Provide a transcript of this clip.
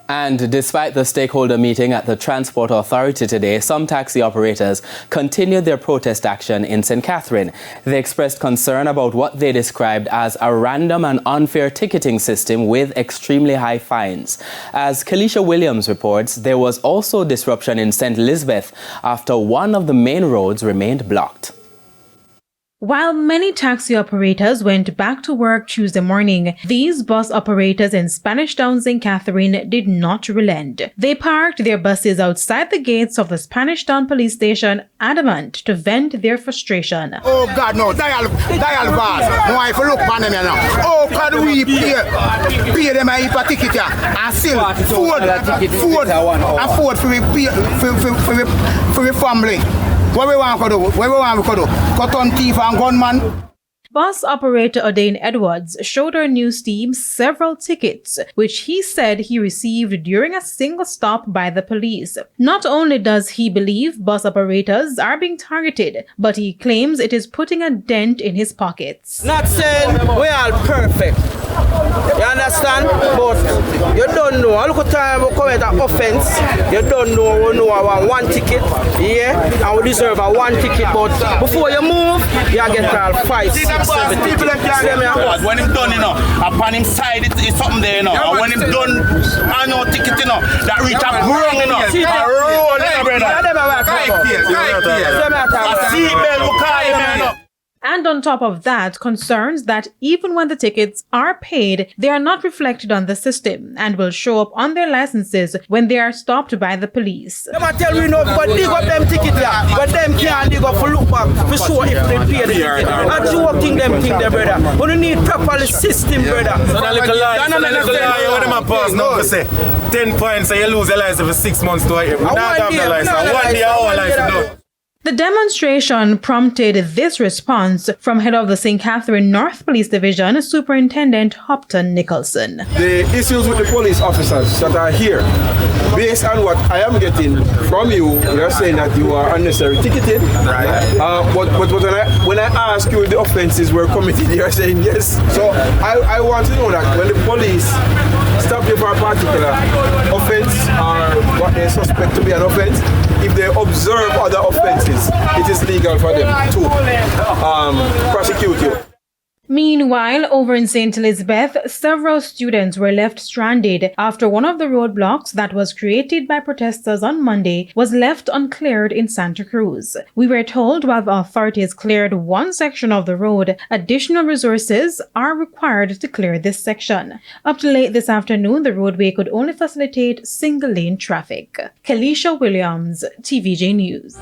And despite the stakeholder meeting at the Transport Authority today, some taxi operators continued their protest action in St. Catherine. They expressed concern about what they described as a random and unfair ticketing system with extremely high fines. As Kalisha Williams reports, there was also disruption in St. Elizabeth after one of the main roads remained blocked. While many taxi operators went back to work Tuesday morning, these bus operators in Spanish Town, St. Catherine did not relent. They parked their buses outside the gates of the Spanish Town police station, adamant to vent their frustration. Oh God, no, dial bars. My for look on them now. Oh God, we pay them a ticket and still afford for the family. What we want to do? What we want to do? Cut on thief and gunman. Bus operator Odane Edwards showed our news team several tickets, which he said he received during a single stop by the police. Not only does he believe bus operators are being targeted, but he claims it is putting a dent in his pockets. Not saying we are perfect. You understand? But you don't know. Look at time we commit an offense. You don't know we know our one ticket, yeah, and we deserve a one ticket. But before you move, you get all 5, 6, 7 tickets. When him done, you know, upon him side it's something there, you know. And when him done, I know ticket, you know, that reach up wrong, you know. A roll, brother. And on top of that, concerns that even when the tickets are paid, they are not reflected on the system and will show up on their licenses when they are stopped by the police. Them tell we know, but dig up them tickets there, but them can't dig up for look back for sure if they pay the ticket. And you what thing them think there, brother. But you need proper system, brother. So that little lie, what them a pass now to say 10 points and you lose your license for 6 months to it. One day our license. The demonstration prompted this response from head of the St. Catherine North Police Division, Superintendent Hopton Nicholson. The issues with the police officers that are here, based on what I am getting from you, you're saying that you are unnecessary ticketed. Right. But when I ask you if the offenses were committed, you're saying yes. So I want to know that when the police stop you for a particular offense or what they suspect to be an offense, if they observe other offenses, it is legal for them to prosecute you. Meanwhile, over in St. Elizabeth, several students were left stranded after one of the roadblocks that was created by protesters on Monday was left uncleared in Santa Cruz. We were told while the authorities cleared one section of the road, additional resources are required to clear this section. Up to late this afternoon, the roadway could only facilitate single-lane traffic. Kalisha Williams, TVJ News.